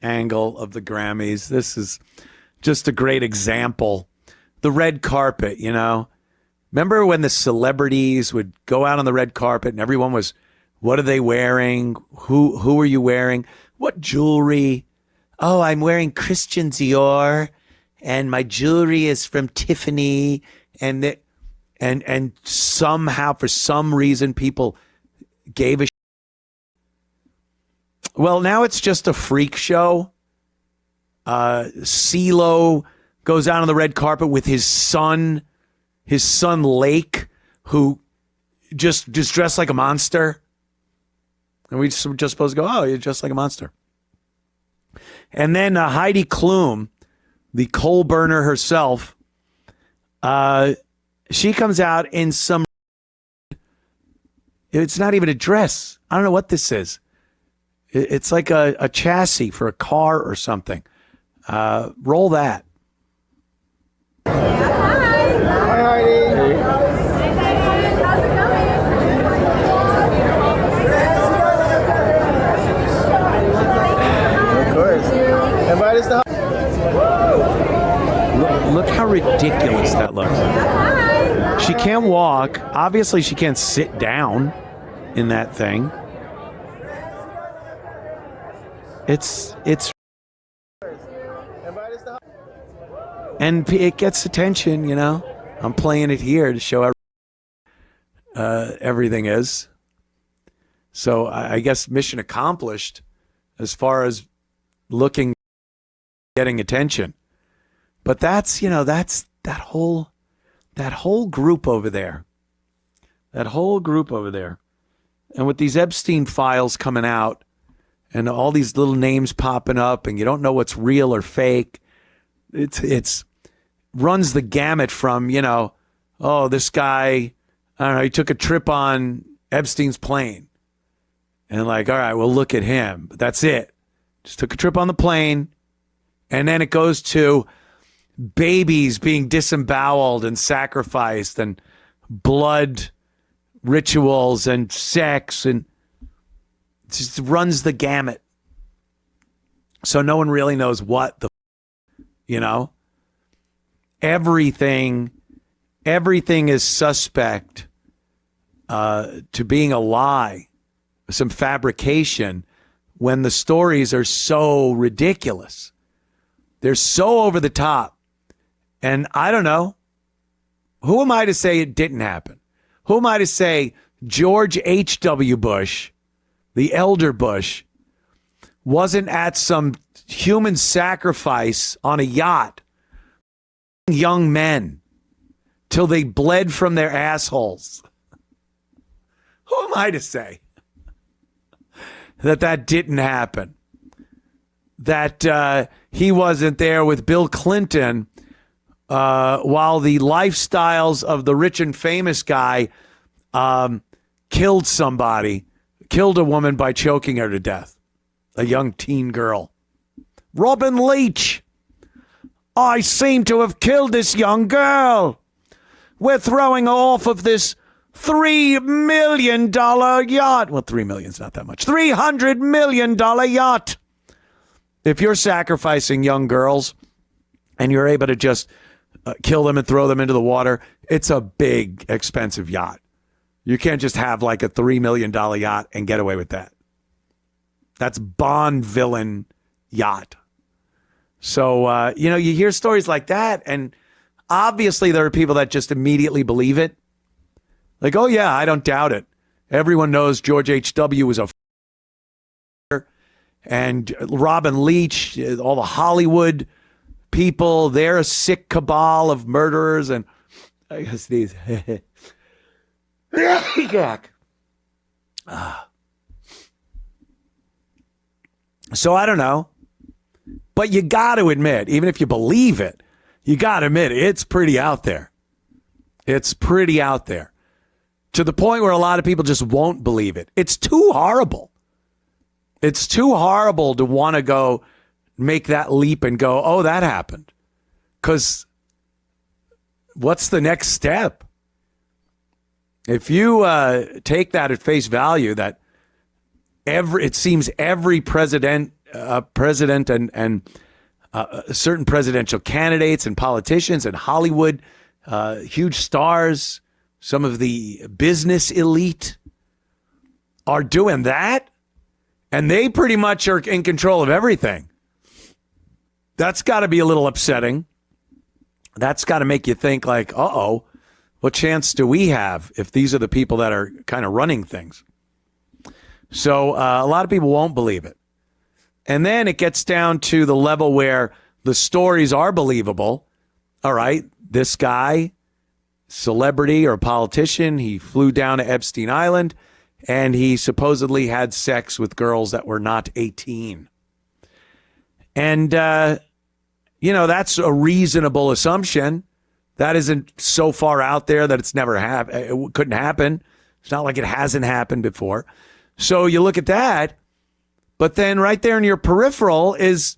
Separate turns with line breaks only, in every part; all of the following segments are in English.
angle of the Grammys. This is just a great example. The red carpet, you know. Remember when the celebrities would go out on the red carpet and everyone was, what are they wearing? Who are you wearing? What jewelry? Oh, I'm wearing Christian Dior, and my jewelry is from Tiffany, and somehow, for some reason, people gave a shit. Well, now it's just a freak show. CeeLo goes out on the red carpet with his son Lake, who just dressed like a monster. And we just supposed to go, oh, you're just like a monster. And then Heidi Klum, the coal burner herself, she comes out in some, it's not even a dress. I don't know what this is. It's like a chassis for a car or something. Roll that.
Hi, Heidi.
How's it going?
Of course. Invite us to.
Look how ridiculous that looks. She can't walk. Obviously, she can't sit down in that thing. It's and it gets attention, you know. I'm playing it here to show everything is. So I guess mission accomplished as far as getting attention. But that's, you know, that's that whole group over there. That whole group over there. And with these Epstein files coming out and all these little names popping up and you don't know what's real or fake, it's runs the gamut from, you know, oh, this guy, I don't know, he took a trip on Epstein's plane. And like, all right, well, look at him. But that's it. Just took a trip on the plane. And then it goes to babies being disemboweled and sacrificed and blood rituals and sex, and it just runs the gamut. So no one really knows what the, you know, everything is suspect to being a lie, some fabrication, when the stories are so ridiculous. They're so over the top. And I don't know. Who am I to say it didn't happen? Who am I to say George H.W. Bush, the elder Bush, wasn't at some human sacrifice on a yacht, young men, till they bled from their assholes? Who am I to say that didn't happen? That he wasn't there with Bill Clinton while the lifestyles of the rich and famous guy killed a woman by choking her to death, a young teen girl. Robin Leach, I seem to have killed this young girl. We're throwing off of this $3 million yacht. Well, $3 million's not that much. $300 million yacht. If you're sacrificing young girls and you're able to just kill them and throw them into the water, it's a big, expensive yacht. You can't just have like a $3 million yacht and get away with that. That's Bond villain yacht. So, you know, you hear stories like that, and obviously there are people that just immediately believe it. Like, oh, yeah, I don't doubt it. Everyone knows George H.W. was a and Robin Leach, all the Hollywood people, they're a sick cabal of murderers. And I guess these. So I don't know. But you got to admit, even if you believe it, you got to admit it's pretty out there. It's pretty out there. To the point where a lot of people just won't believe it. It's too horrible. It's too horrible to want to go make that leap and go, oh, that happened. Because what's the next step? If you take that at face value, that it seems every president president and certain presidential candidates and politicians and Hollywood, huge stars, some of the business elite are doing that, and they pretty much are in control of everything. That's got to be a little upsetting. That's got to make you think like, uh-oh, what chance do we have if these are the people that are kind of running things? So a lot of people won't believe it. And then it gets down to the level where the stories are believable. All right, this guy, celebrity or politician, he flew down to Epstein Island and he supposedly had sex with girls that were not 18. And, that's a reasonable assumption. That isn't so far out there that it's never happened. It couldn't happen. It's not like it hasn't happened before. So you look at that, but then right there in your peripheral is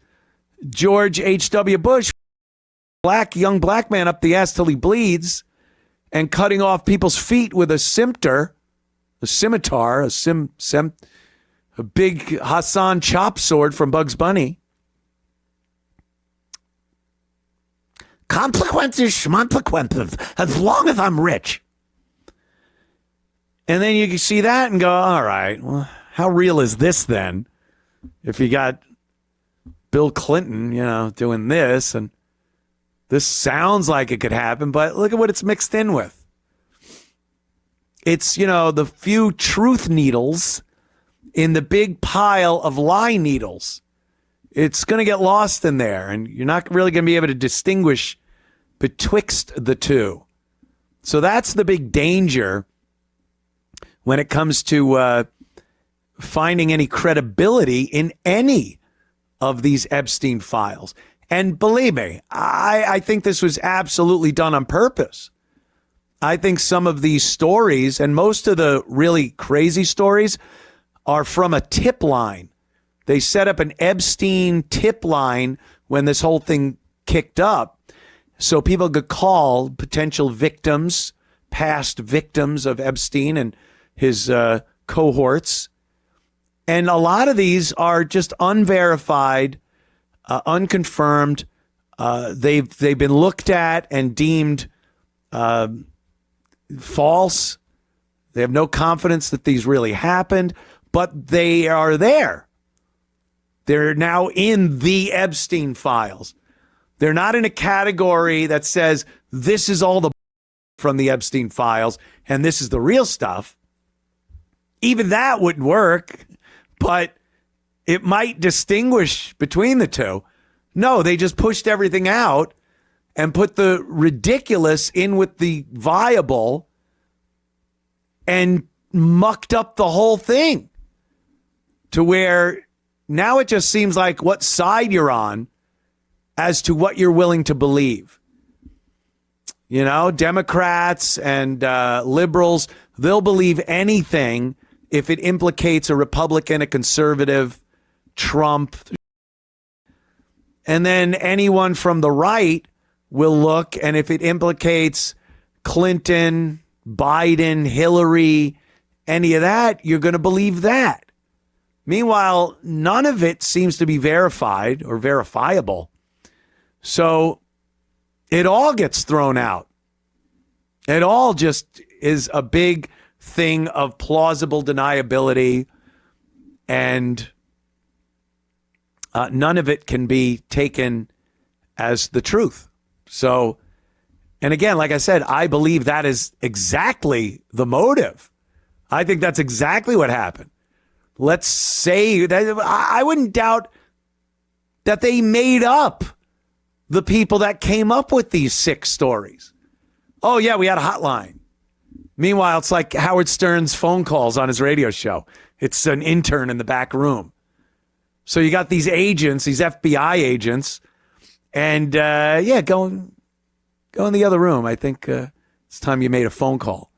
George H.W. Bush, young black man up the ass till he bleeds and cutting off people's feet with a scimitar, a big Hassan chop sword from Bugs Bunny. Consequences, schmonsequences, as long as I'm rich. And then you can see that and go, all right, well, how real is this then? If you got Bill Clinton, doing this, and this sounds like it could happen, but look at what it's mixed in with. It's, the few truth needles in the big pile of lie needles. It's going to get lost in there, and you're not really going to be able to distinguish betwixt the two. So that's the big danger when it comes to finding any credibility in any of these Epstein files. And believe me, I think this was absolutely done on purpose. I think some of these stories, and most of the really crazy stories, are from a tip line. They set up an Epstein tip line when this whole thing kicked up, so people could call potential victims, past victims of Epstein and his cohorts. And a lot of these are just unverified, unconfirmed. They've been looked at and deemed false. They have no confidence that these really happened, but they are there. They're now in the Epstein files. They're not in a category that says this is all the from the Epstein files and this is the real stuff. Even that wouldn't work, but it might distinguish between the two. No, they just pushed everything out and put the ridiculous in with the viable and mucked up the whole thing to where now it just seems like what side you're on as to what you're willing to believe. Democrats and liberals, they'll believe anything if it implicates a Republican, a conservative, Trump. And then anyone from the right will look, and if it implicates Clinton, Biden, Hillary, any of that, you're going to believe that. Meanwhile, none of it seems to be verified or verifiable. So it all gets thrown out. It all just is a big thing of plausible deniability, and none of it can be taken as the truth. So, and again, like I said, I believe that is exactly the motive. I think that's exactly what happened. Let's say that I wouldn't doubt that they made up the people that came up with these 6 stories. Oh, yeah, we had a hotline. Meanwhile, it's like Howard Stern's phone calls on his radio show. It's an intern in the back room. So you got these agents, these FBI agents, and go in the other room. I think it's time you made a phone call.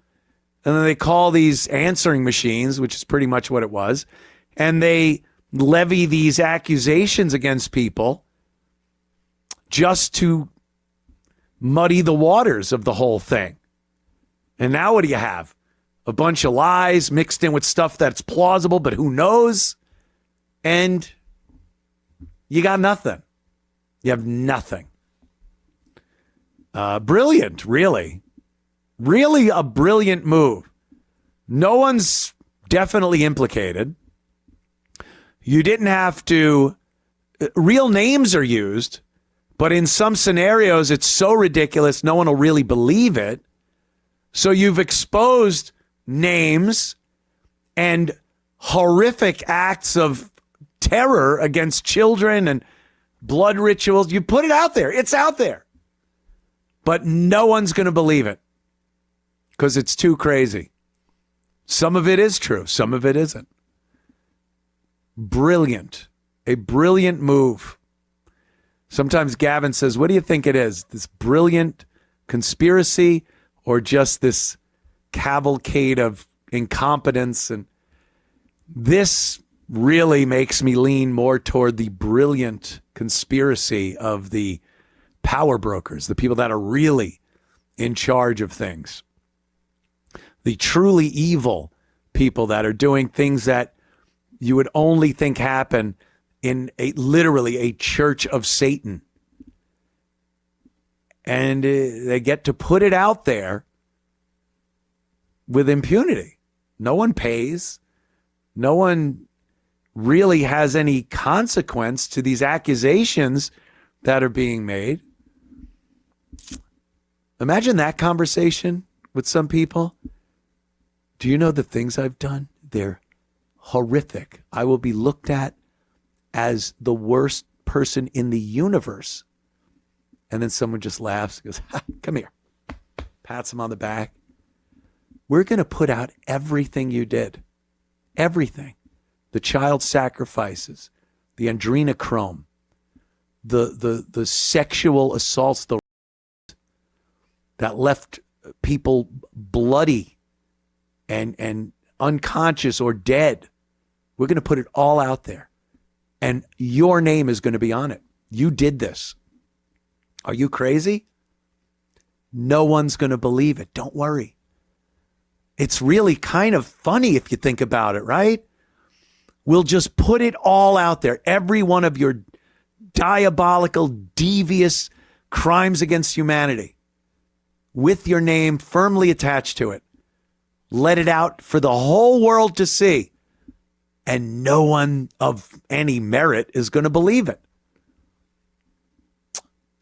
And then they call these answering machines, which is pretty much what it was, and they levy these accusations against people just to muddy the waters of the whole thing. And now what do you have? A bunch of lies mixed in with stuff that's plausible, but who knows? And You got nothing. You have nothing. Brilliant, really. Really a brilliant move. No one's definitely implicated. You didn't have to, real names are used, but in some scenarios, it's so ridiculous, no one will really believe it. So you've exposed names and horrific acts of terror against children and blood rituals. You put it out there. It's out there. But no one's going to believe it because it's too crazy. Some of it is true. Some of it isn't. Brilliant. A brilliant move. Sometimes Gavin says, what do you think it is? This brilliant conspiracy or just this cavalcade of incompetence? And this really makes me lean more toward the brilliant conspiracy of the power brokers, the people that are really in charge of things. The truly evil people that are doing things that you would only think happen in literally a church of Satan. And they get to put it out there with impunity. No one pays. No one really has any consequence to these accusations that are being made. Imagine that conversation with some people. Do you know the things I've done? They're horrific. I will be looked at as the worst person in the universe. And then someone just laughs and goes, come here. Pats him on the back. We're going to put out everything you did. Everything. The child sacrifices, the adrenochrome, the sexual assaults, that left people bloody and unconscious or dead. We're going to put it all out there. And your name is going to be on it. You did this. Are you crazy? No one's going to believe it. Don't worry. It's really kind of funny if you think about it, right? We'll just put it all out there. Every one of your diabolical, devious crimes against humanity with your name firmly attached to it. Let it out for the whole world to see. And no one of any merit is going to believe it.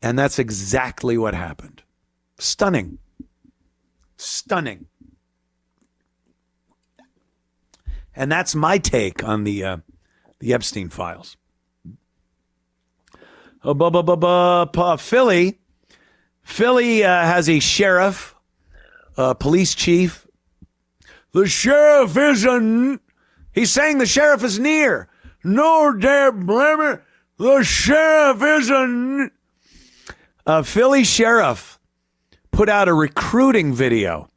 And that's exactly what happened. Stunning. Stunning. And that's my take on the Epstein files. Philly has a sheriff, police chief. The sheriff isn't. He's saying the sheriff is near. No, damn blammer. The sheriff isn't. A Philly sheriff put out a recruiting video.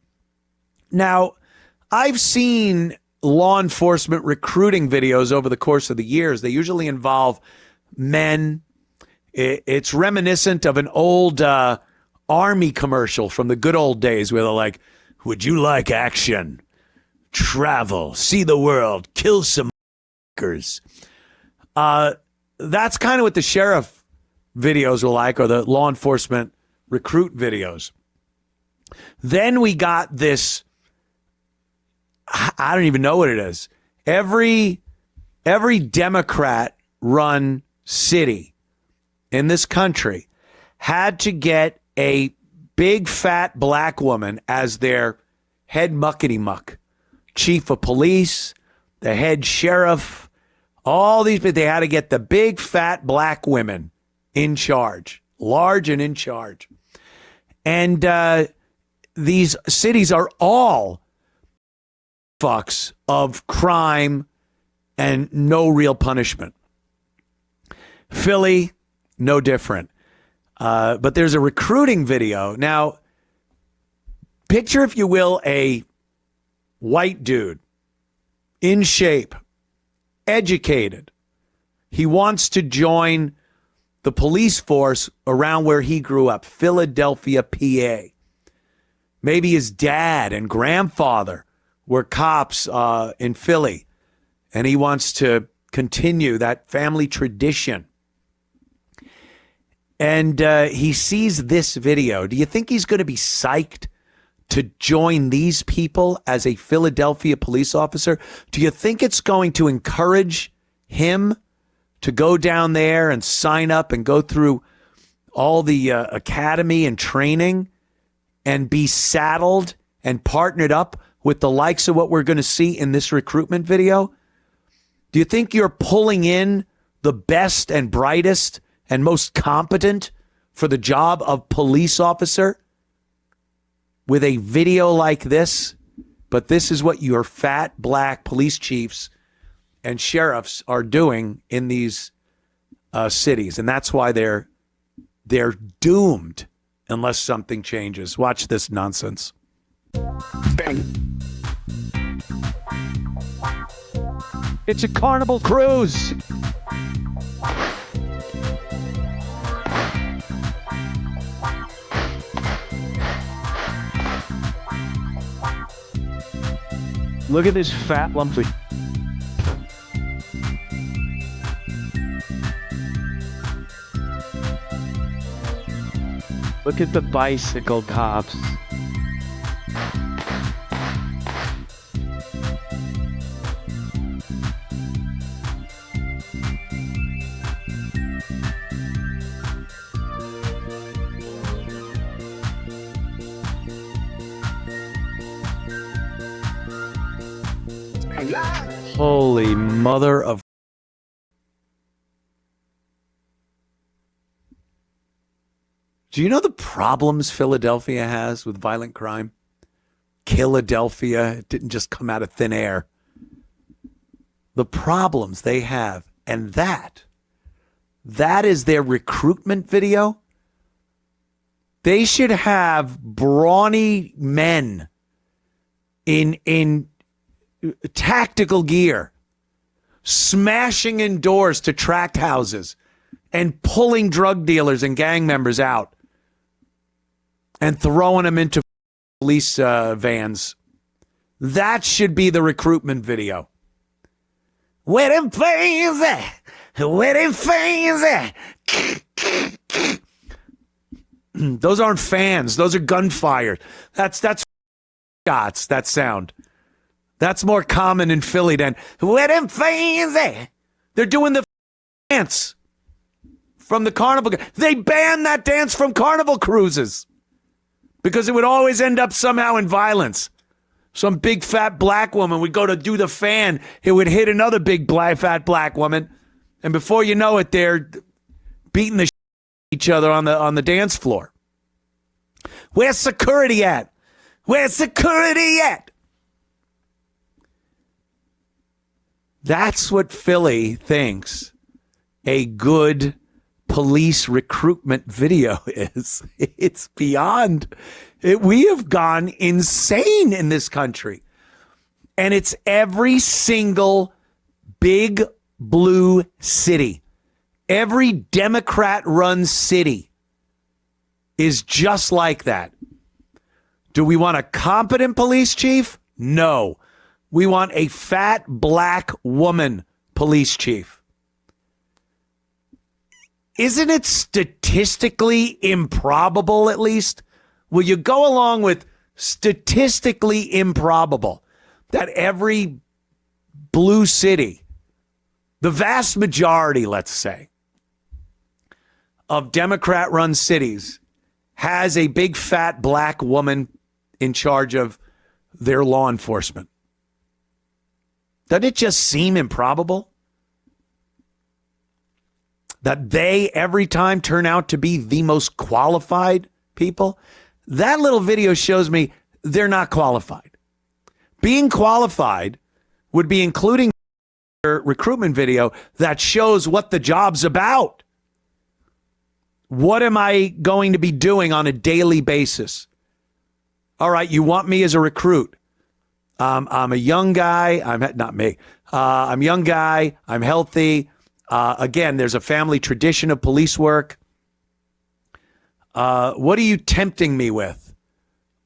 Now, I've seen law enforcement recruiting videos over the course of the years. They usually involve men. It's reminiscent of an old Army commercial from the good old days where they're like, would you like action? Travel, see the world, kill some fuckers. That's kind of what the sheriff videos were like, or the law enforcement recruit videos. Then we got this, I don't even know what it is. Every Democrat-run city in this country had to get a big fat black woman as their head muckety-muck. Chief of police, the head sheriff, all these, but they had to get the big fat black women in charge, large and in charge. And these cities are all fucks of crime and no real punishment. Philly, no different. But there's a recruiting video. Now, picture, if you will, a white dude, in shape, educated. He wants to join the police force around where he grew up, Philadelphia, PA. Maybe his dad and grandfather were cops in Philly, and he wants to continue that family tradition. and he sees this video. Do you think he's going to be psyched to join these people as a Philadelphia police officer? Do you think it's going to encourage him to go down there and sign up and go through all the academy and training and be saddled and partnered up with the likes of what we're going to see in this recruitment video? Do you think you're pulling in the best and brightest and most competent for the job of police officer with a video like this? But this is what your fat black police chiefs and sheriffs are doing in these cities. And that's why they're doomed unless something changes. Watch this nonsense.
Bang.
It's a carnival cruise.
Look at this fat lumpy. Look at the bicycle cops.
Holy mother of... Do you know the problems Philadelphia has with violent crime? Philadelphia, it didn't just come out of thin air. The problems they have, and that is their recruitment video. They should have brawny men in tactical gear, smashing in doors to tract houses and pulling drug dealers and gang members out and throwing them into police vans. That should be the recruitment video. Where them fans at? Where them fans at? Those aren't fans. Those are gunfire. That's shots, that sound. That's more common in Philly than where them fans at? They're doing the dance from the carnival. They banned that dance from carnival cruises because it would always end up somehow in violence. Some big fat black woman would go to do the fan. It would hit another big fat black woman. And before you know it, they're beating the each other on the dance floor. Where's security at? Where's security at? That's what Philly thinks a good police recruitment video is. It's beyond it. We have gone insane in this country. And it's every single big blue city. Every Democrat-run city is just like that. Do we want a competent police chief? No. We want a fat black woman police chief. Isn't it statistically improbable, at least? Will you go along with statistically improbable that every blue city, the vast majority, let's say, of Democrat-run cities has a big fat black woman in charge of their law enforcement? Doesn't it just seem improbable that they every time turn out to be the most qualified people? That little video shows me they're not qualified. Being qualified would be including their recruitment video that shows what the job's about. What am I going to be doing on a daily basis? All right, you want me as a recruit. I'm a young guy. I'm a young guy. I'm healthy. Again, there's a family tradition of police work. What are you tempting me with?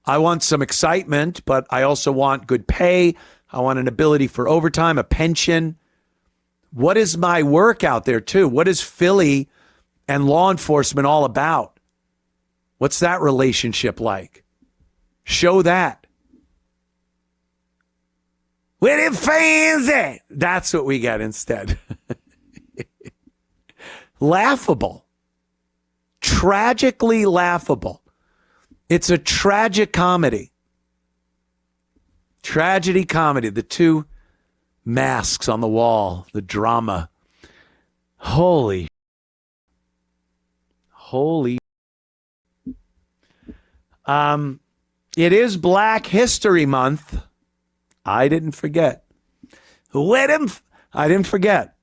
I want some excitement, but I also want good pay. I want an ability for overtime, a pension. What is my work out there too? What is Philly and law enforcement all about? What's that relationship like? Show that. Where the fans at? That's what we get instead. Laughable. Tragically laughable. It's a tragic comedy. Tragedy comedy. The two masks on the wall. The drama. Holy. It is Black History Month. I didn't forget. I didn't forget.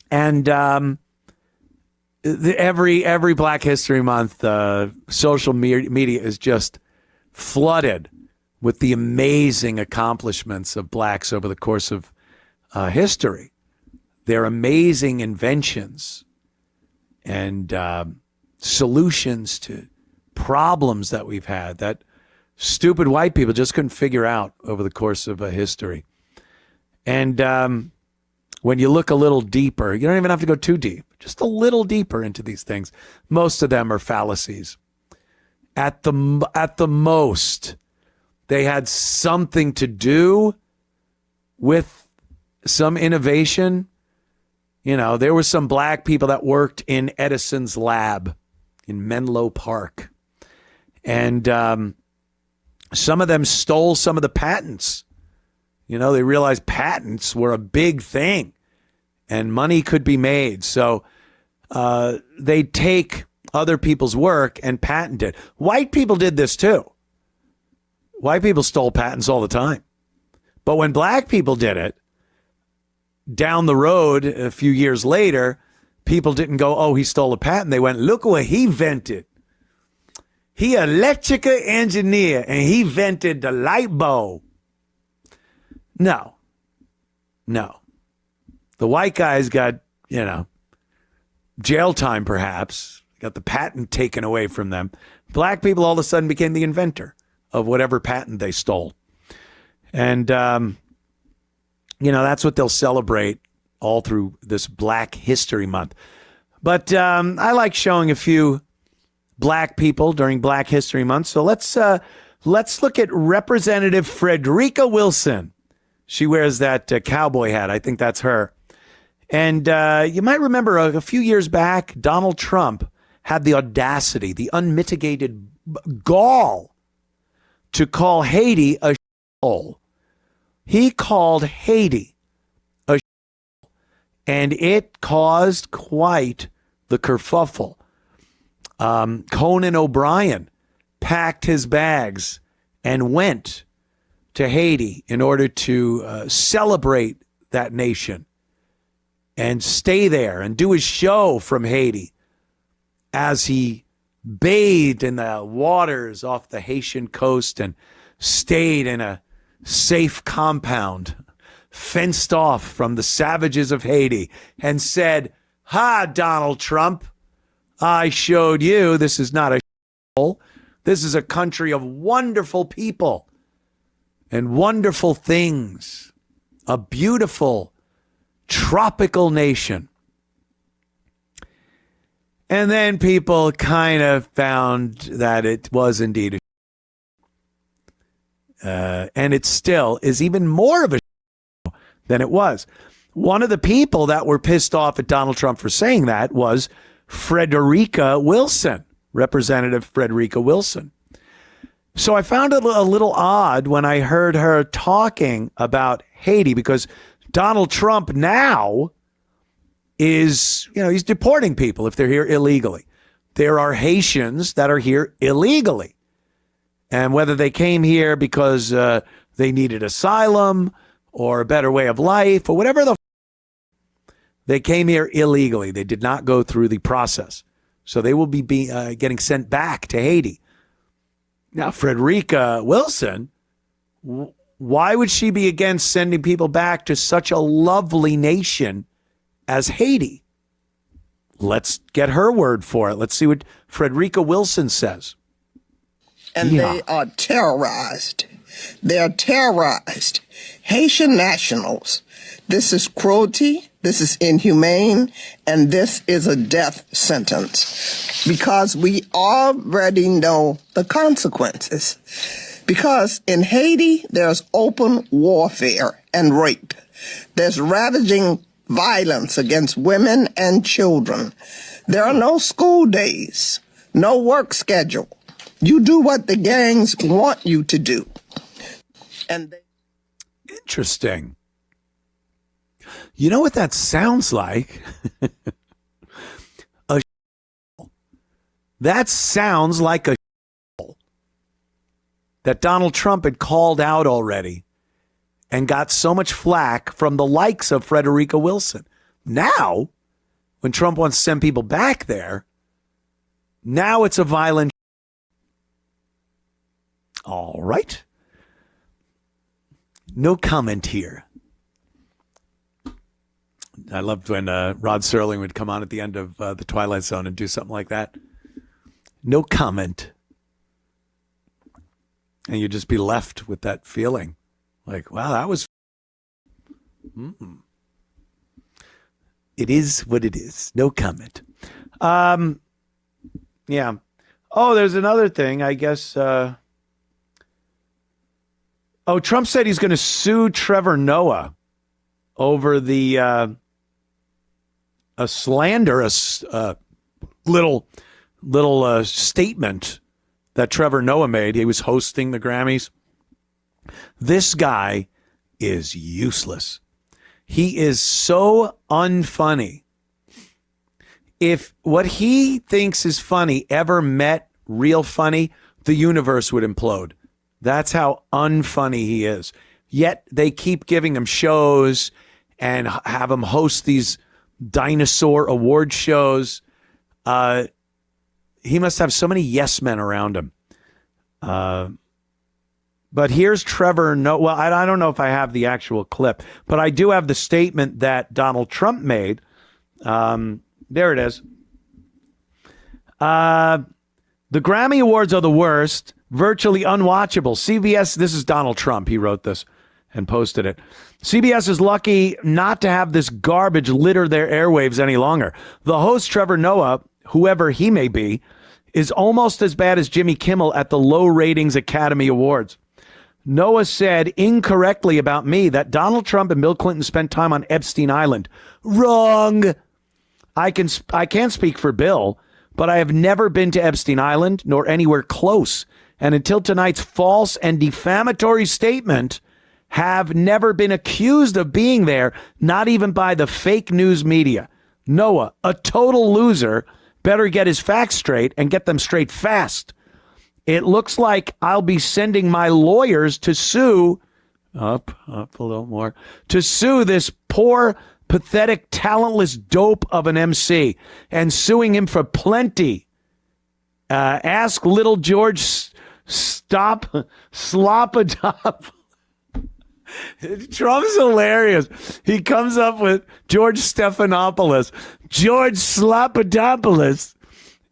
And every Black History Month, social media is just flooded with the amazing accomplishments of blacks over the course of history. Their amazing inventions and solutions to problems that we've had that stupid white people just couldn't figure out over the course of history. And when you look a little deeper, you don't even have to go too deep, just a little deeper into these things. Most of them are fallacies. At the most, they had something to do with some innovation. You know, there were some black people that worked in Edison's lab in Menlo Park. And some of them stole some of the patents. You know, they realized patents were a big thing and money could be made. So they take other people's work and patent it. White people did this too. White people stole patents all the time. But when black people did it, down the road, a few years later, people didn't go, oh, he stole a patent. They went, look what he invented. He electrical engineer and he invented the light bulb. No. The white guys got, jail time perhaps, got the patent taken away from them. Black people all of a sudden became the inventor of whatever patent they stole. And, that's what they'll celebrate all through this Black History Month. But I like showing a few black people during Black History Month. So let's look at Representative Frederica Wilson. She wears that cowboy hat. I think that's her. And you might remember a few years back, Donald Trump had the audacity, the unmitigated gall to call Haiti a shithole. He called Haiti a shithole, and it caused quite the kerfuffle. Conan O'Brien packed his bags and went to Haiti in order to celebrate that nation and stay there and do his show from Haiti as he bathed in the waters off the Haitian coast and stayed in a safe compound fenced off from the savages of Haiti and said, "Ha, Donald Trump, I showed you this is not a shithole. This is a country of wonderful people and wonderful things, a beautiful tropical nation." And then people kind of found that it was indeed and it still is even more of a than it was. One of the people that were pissed off at Donald Trump for saying that was Frederica Wilson, Representative Frederica Wilson. So I found it a little odd when I heard her talking about Haiti, because Donald Trump now is, he's deporting people if they're here illegally. There are Haitians that are here illegally. And whether they came here because they needed asylum or a better way of life or whatever they came here illegally. They did not go through the process. So they will be getting sent back to Haiti. Now, Frederica Wilson, why would she be against sending people back to such a lovely nation as Haiti? Let's get her word for it. Let's see what Frederica Wilson says.
And they are terrorized. They are terrorized. Haitian nationals. This is cruelty. This is inhumane, and this is a death sentence because we already know the consequences. Because in Haiti, there's open warfare and rape. There's ravaging violence against women and children. There are no school days, no work schedule. You do what the gangs want you to do. And
Interesting. You know what that sounds like? That sounds like a that Donald Trump had called out already and got so much flack from the likes of Frederica Wilson. Now, when Trump wants to send people back there, now it's a violent. All right. No comment here. I loved when Rod Serling would come on at the end of The Twilight Zone and do something like that. No comment. And you'd just be left with that feeling. Like, wow, that was... It is what it is. No comment. Yeah. Oh, there's another thing, I guess. Trump said he's going to sue Trevor Noah over the a slander, little statement that Trevor Noah made. He was hosting the Grammys. This guy is useless. He is so unfunny. If what he thinks is funny ever met real funny, the universe would implode. That's how unfunny he is. Yet they keep giving him shows and have him host these dinosaur award shows. He must have so many yes men around him. But here's Trevor Noah. Well, I don't know if I have the actual clip, but I do have the statement that Donald Trump made. There it is. The Grammy Awards are the worst, virtually unwatchable. CBS, this is Donald Trump. He wrote this and posted it. CBS is lucky not to have this garbage litter their airwaves any longer. The host, Trevor Noah, whoever he may be, is almost as bad as Jimmy Kimmel at the low ratings Academy Awards. Noah said incorrectly about me that Donald Trump and Bill Clinton spent time on Epstein Island. Wrong. I can't speak for Bill, but I have never been to Epstein Island nor anywhere close. And until tonight's false and defamatory statement, have never been accused of being there, not even by the fake news media. Noah, a total loser, better get his facts straight and get them straight fast. It looks like I'll be sending my lawyers to sue, up a little more, to sue this poor, pathetic, talentless dope of an MC and suing him for plenty. Ask little George Slopadop. Trump's hilarious. He comes up with George Stephanopoulos, George Slopadopoulos,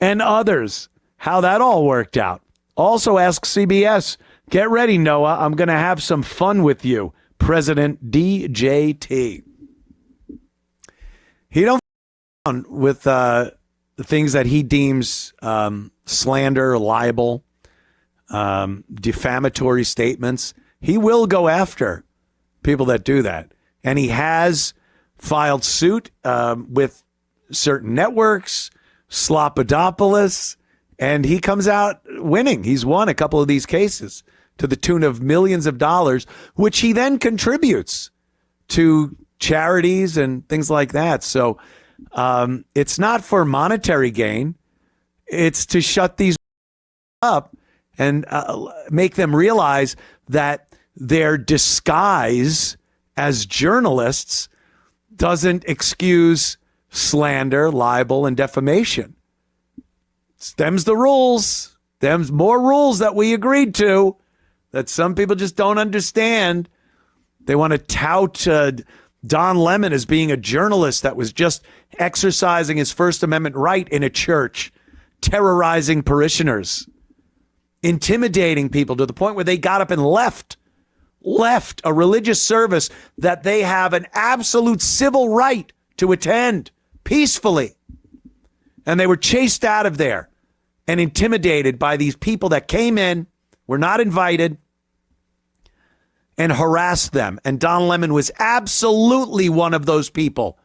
and others. How that all worked out. Also ask CBS. Get ready, Noah. I'm going to have some fun with you. President DJT. He don't with the things that he deems slander, libel, defamatory statements. He will go after people that do that. And he has filed suit with certain networks, Slopadopoulos, and he comes out winning. He's won a couple of these cases to the tune of millions of dollars, which he then contributes to charities and things like that. So it's not for monetary gain. It's to shut these up and make them realize that their disguise as journalists doesn't excuse slander, libel, and defamation. Them's the rules. Them's more rules that we agreed to that some people just don't understand. They want to tout Don Lemon as being a journalist that was just exercising his First Amendment right in a church, terrorizing parishioners, intimidating people to the point where they got up and left a religious service that they have an absolute civil right to attend peacefully. And they were chased out of there and intimidated by these people that came in, were not invited, and harassed them. And Don Lemon was absolutely one of those people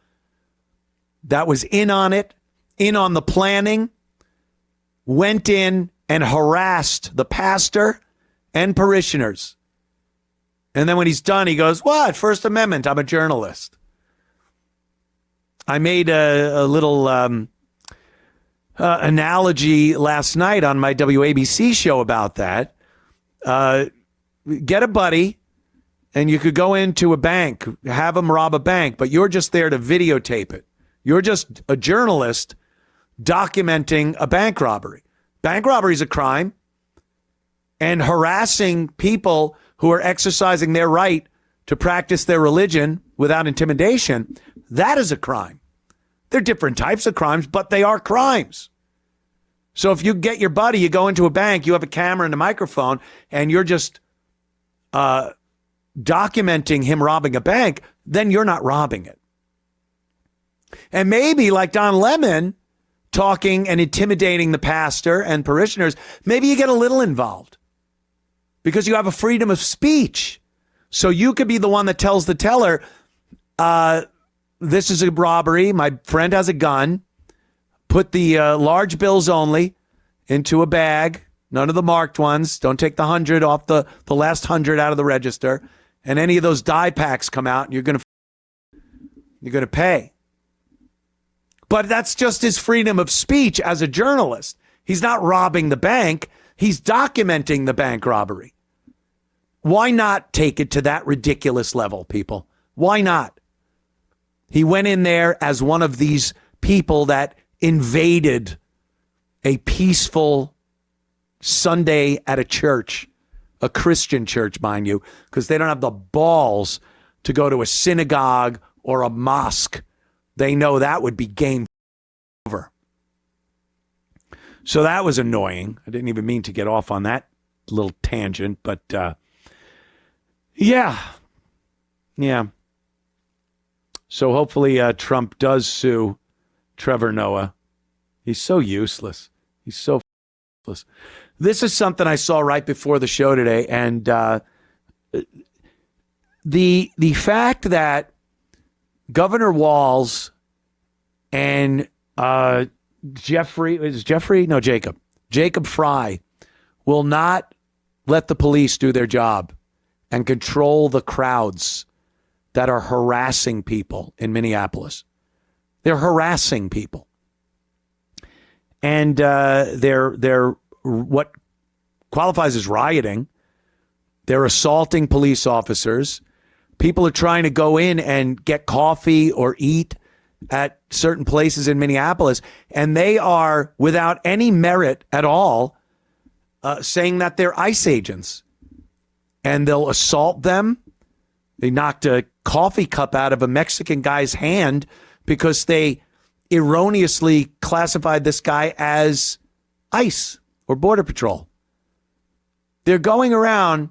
that was in on it, in on the planning, went in and harassed the pastor and parishioners. And then when he's done, he goes, "What? First Amendment, I'm a journalist." I made a little analogy last night on my WABC show about that. Get a buddy, and you could go into a bank, have them rob a bank, but you're just there to videotape it. You're just a journalist documenting a bank robbery. Bank robbery is a crime, and harassing people who are exercising their right to practice their religion without intimidation, that is a crime. They're different types of crimes, but they are crimes. So if you get your buddy, you go into a bank, you have a camera and a microphone, and you're just documenting him robbing a bank, then you're not robbing it. And maybe like Don Lemon talking and intimidating the pastor and parishioners, maybe you get a little involved because you have a freedom of speech. So you could be the one that tells the teller, this is a robbery. My friend has a gun. Put the large bills only into a bag. None of the marked ones. Don't take the 100 off the last 100 out of the register. And any of those die packs come out, and you're going to pay. But that's just his freedom of speech as a journalist. He's not robbing the bank. He's documenting the bank robbery. Why not take it to that ridiculous level, people? Why not? He went in there as one of these people that invaded a peaceful Sunday at a church, a Christian church, mind you, because they don't have the balls to go to a synagogue or a mosque. They know that would be game over. So that was annoying. I didn't even mean to get off on that little tangent, but yeah. So hopefully Trump does sue Trevor Noah. He's so useless. He's so useless. This is something I saw right before the show today, and the fact that Governor Walz and Jacob Fry will not let the police do their job and control the crowds that are harassing people in Minneapolis. They're harassing people. And they're what qualifies as rioting. They're assaulting police officers. People are trying to go in and get coffee or eat at certain places in Minneapolis, and they are, without any merit at all, saying that they're ICE agents. And they'll assault them. They knocked a coffee cup out of a Mexican guy's hand because they erroneously classified this guy as ICE or Border Patrol. They're going around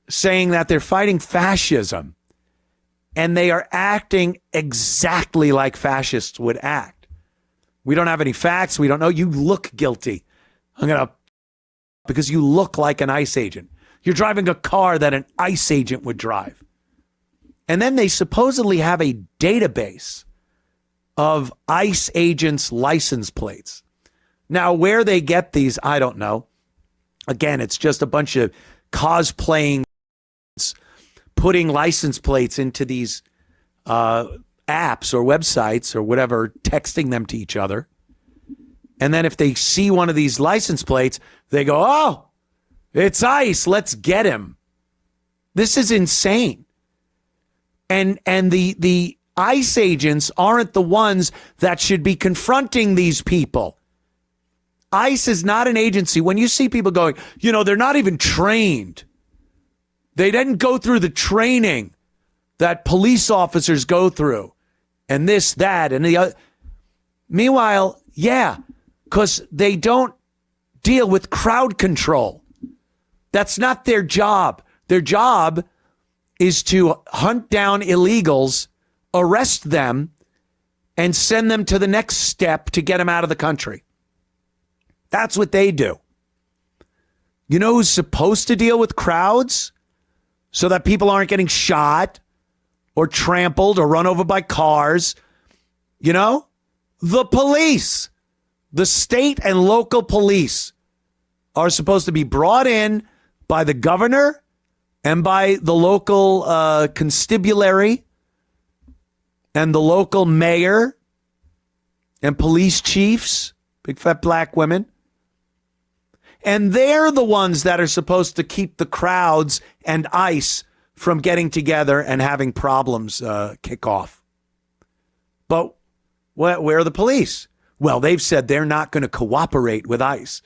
saying that they're fighting fascism, and they are acting exactly like fascists would act. We don't have any facts. We don't know. You look guilty. Because you look like an ICE agent. You're driving a car that an ICE agent would drive. And then they supposedly have a database of ICE agents' license plates. Now, where they get these, I don't know. Again, it's just a bunch of cosplaying, putting license plates into these apps or websites or whatever, texting them to each other. And then if they see one of these license plates, they go, "Oh, it's ICE. Let's get him." This is insane. And the ICE agents aren't the ones that should be confronting these people. ICE is not an agency. When you see people going, they're not even trained. They didn't go through the training that police officers go through, and this, that, and the other. Meanwhile, because they don't deal with crowd control. That's not their job. Their job is to hunt down illegals, arrest them, and send them to the next step to get them out of the country. That's what they do. You know who's supposed to deal with crowds so that people aren't getting shot or trampled or run over by cars? You know, the police, the state and local police are supposed to be brought in by the governor and by the local constabulary and the local mayor and police chiefs, big fat black women. And they're the ones that are supposed to keep the crowds and ICE from getting together and having problems kick off. But where are the police? Well, they've said they're not going to cooperate with ICE.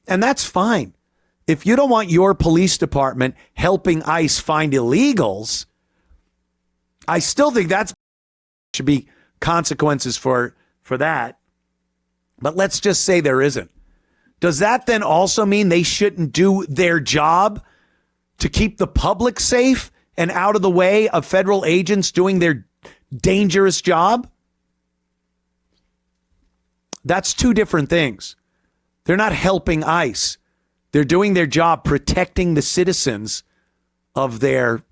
And that's fine. If you don't want your police department helping ICE find illegals, I still think that should be consequences for that. But let's just say there isn't. Does that then also mean they shouldn't do their job to keep the public safe and out of the way of federal agents doing their dangerous job? That's two different things. They're not helping ICE. They're doing their job protecting the citizens of their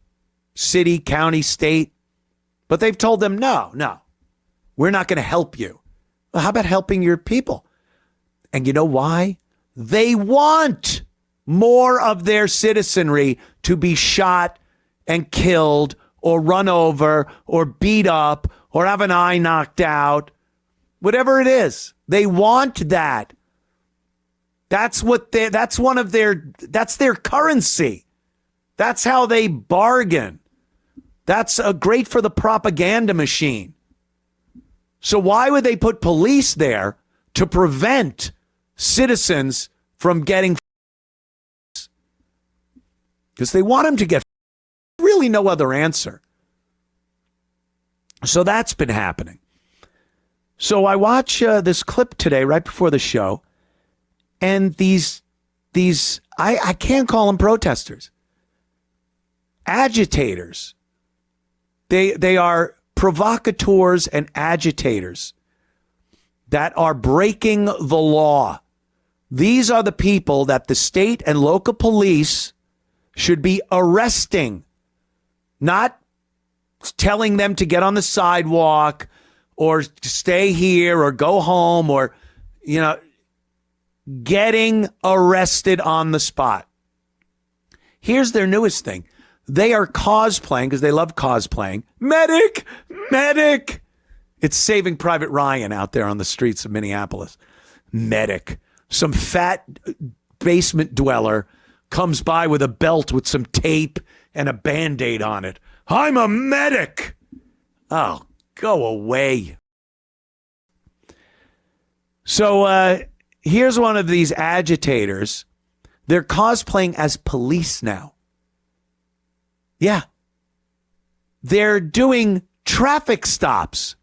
city, county, state. But they've told them, no, we're not going to help you. Well, how about helping your people? And you know why? They want more of their citizenry to be shot and killed or run over or beat up or have an eye knocked out. Whatever it is, they want that. That's their currency. That's how they bargain. That's great for the propaganda machine. So why would they put police there to prevent citizens from getting? Because they want them to get really no other answer. So that's been happening. So I watch this clip today right before the show, and these I can't call them protesters, agitators. They are provocateurs and agitators that are breaking the law. These are the people that the state and local police should be arresting, not telling them to get on the sidewalk or stay here or go home or, getting arrested on the spot. Here's their newest thing. They are cosplaying, because they love cosplaying. Medic! It's Saving Private Ryan out there on the streets of Minneapolis. Medic. Some fat basement dweller comes by with a belt with some tape and a Band-Aid on it. I'm a medic! Oh, go away. So here's one of these agitators. They're cosplaying as police now. Yeah. They're doing traffic stops.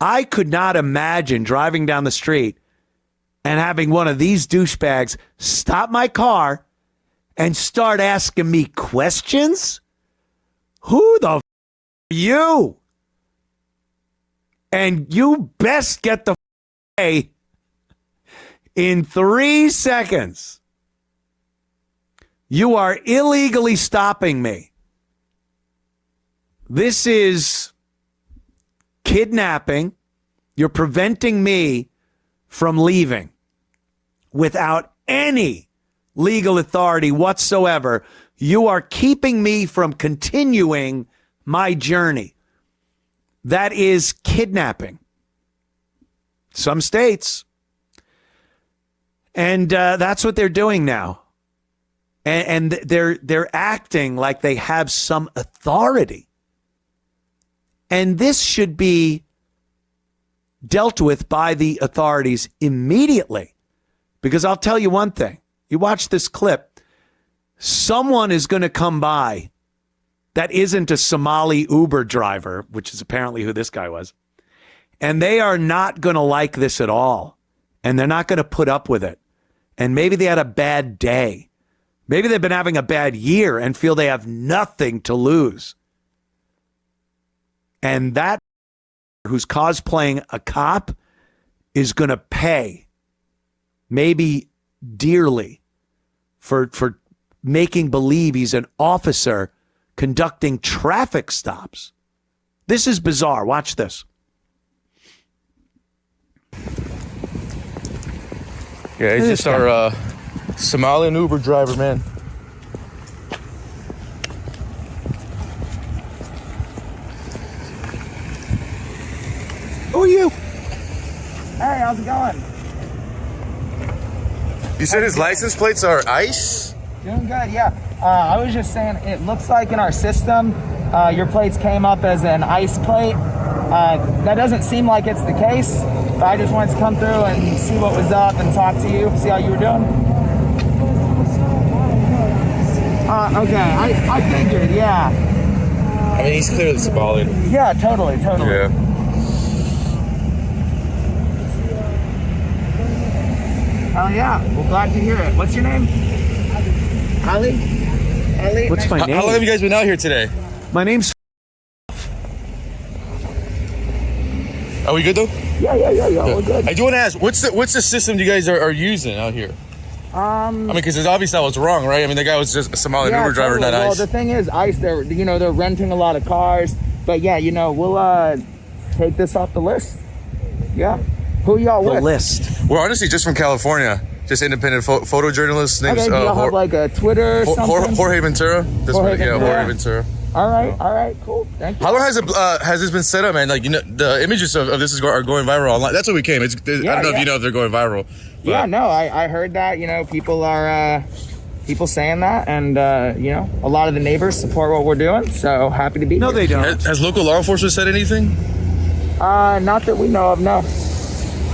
I could not imagine driving down the street and having one of these douchebags stop my car and start asking me questions. Who the are you? And you best get the away in 3 seconds. You are illegally stopping me. This is kidnapping. You're preventing me from leaving without any legal authority whatsoever. You are keeping me from continuing my journey. That is kidnapping. Some states. And that's what they're doing now. And they're acting like they have some authority. And this should be dealt with by the authorities immediately. Because I'll tell you one thing. You watch this clip. Someone is going to come by that isn't a Somali Uber driver, which is apparently who this guy was. And they are not going to like this at all. And they're not going to put up with it. And maybe they had a bad day. Maybe they've been having a bad year and feel they have nothing to lose. And that who's cosplaying a cop is going to pay, maybe dearly, for making believe he's an officer conducting traffic stops. This is bizarre. Watch this.
Yeah, he's just our Somalian Uber driver, man.
Who are you?
Hey, how's it going?
You said his license plates are ICE?
Doing good, yeah. I was just saying, it looks like in our system, your plates came up as an ICE plate. That doesn't seem like it's the case, but I just wanted to come through and see what was up and talk to you, see how you were doing. Okay, I figured, yeah.
I mean, he's clearly Somalian.
Yeah, totally.
Yeah.
Oh yeah, well glad to hear it. What's your name? Ali?
What's my name?
How long have you guys been out here today?
My name's...
Are we good though?
Yeah, we're good.
I do want to ask, what's the system you guys are using out here? I mean, because it's obvious that was wrong, right? I mean, the guy was just a Somalian Uber driver,
totally.
not ICE.
Well, the thing is, ICE, they're renting a lot of cars, but yeah, we'll take this off the list. Yeah. Who y'all with?
The list.
We're honestly just from California, just independent photojournalists. Names
Okay, do y'all have like a Twitter or something?
Jorge Ventura. Jorge Ventura.
All right, cool. Thank you.
How long has this been set up, man? Like, the images of this are going viral online. That's what we came. I don't know if you know if they're going viral. But.
Yeah, no, I heard that. People are people saying that, and a lot of the neighbors support what we're doing. So happy to be here.
No, they don't.
Has local law enforcement said anything?
Not that we know of, no.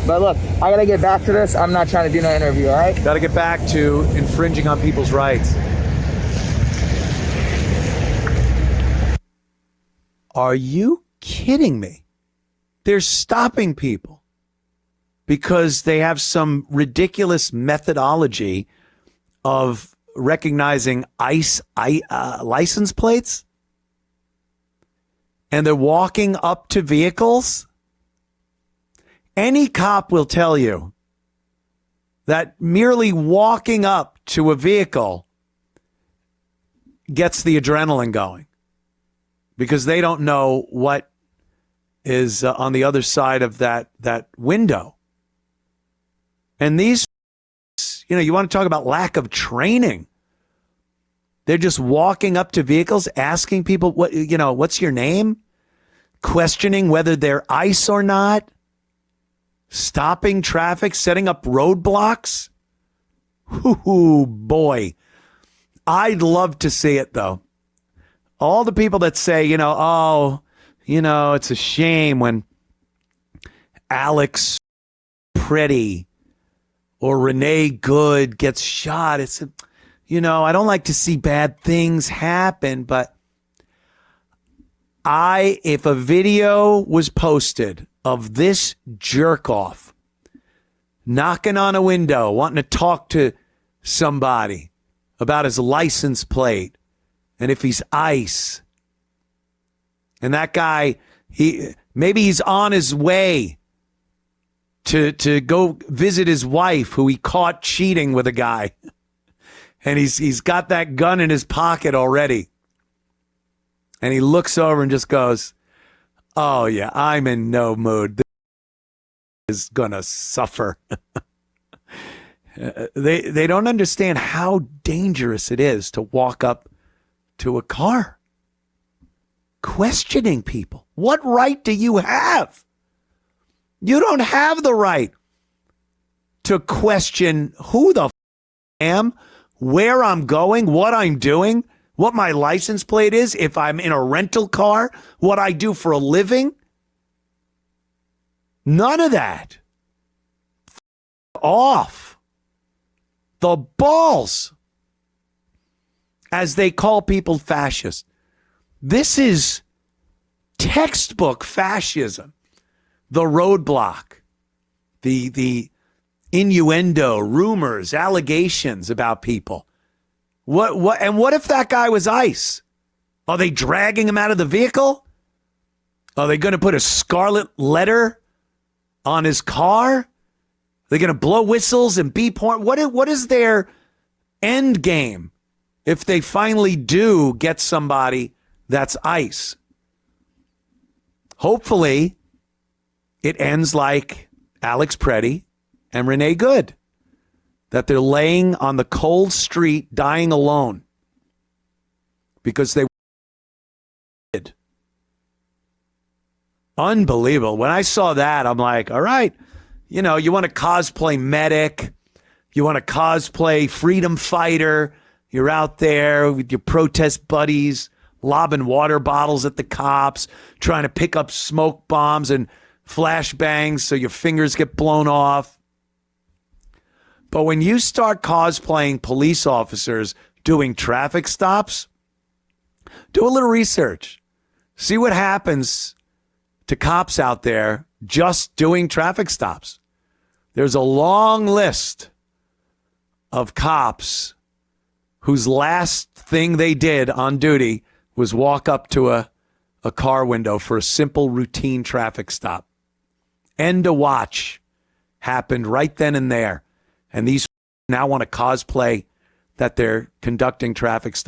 But look, I gotta get back to this. I'm not trying to do no interview, all right?
Got to get back to infringing on people's rights. Are you kidding me? They're stopping people because they have some ridiculous methodology of recognizing ICE license plates, and they're walking up to vehicles. Any cop will tell you that merely walking up to a vehicle gets the adrenaline going because they don't know what is on the other side of that window. And these, you want to talk about lack of training. They're just walking up to vehicles, asking people, what's your name? Questioning whether they're ICE or not. Stopping traffic, setting up roadblocks. Ooh, boy. I'd love to see it, though. All the people that say, it's a shame when Alex Pretty or Renee Good gets shot. It's, I don't like to see bad things happen, but if a video was posted of this jerk off knocking on a window, wanting to talk to somebody about his license plate and if he's ICE, and that guy, maybe he's on his way to go visit his wife who he caught cheating with a guy, and he's got that gun in his pocket already, and he looks over and just goes, "Oh yeah, I'm in no mood. This is gonna suffer." They don't understand how dangerous it is to walk up to a car, questioning people. What right do you have? You don't have the right to question who the am, where I'm going, what I'm doing, what my license plate is, if I'm in a rental car, what I do for a living. None of that. Off. The balls. As they call people fascist. This is textbook fascism. The roadblock. The innuendo, rumors, allegations about people. What if that guy was ICE? Are they dragging him out of the vehicle? Are they going to put a scarlet letter on his car? They're going to blow whistles and beep horn. What is their end game if they finally do get somebody that's ICE? Hopefully, it ends like Alex Preddy and Renee Good, that they're laying on the cold street dying alone because they did. Unbelievable. When I saw that, I'm like, all right, you know, you want to cosplay medic, you want to cosplay freedom fighter, you're out there with your protest buddies, lobbing water bottles at the cops, trying to pick up smoke bombs and flashbangs so your fingers get blown off. But when you start cosplaying police officers doing traffic stops, do a little research. See what happens to cops out there just doing traffic stops. There's a long list of cops whose last thing they did on duty was walk up to a car window for a simple routine traffic stop. End of watch happened right then and there. And these now want to cosplay that they're conducting traffic stops.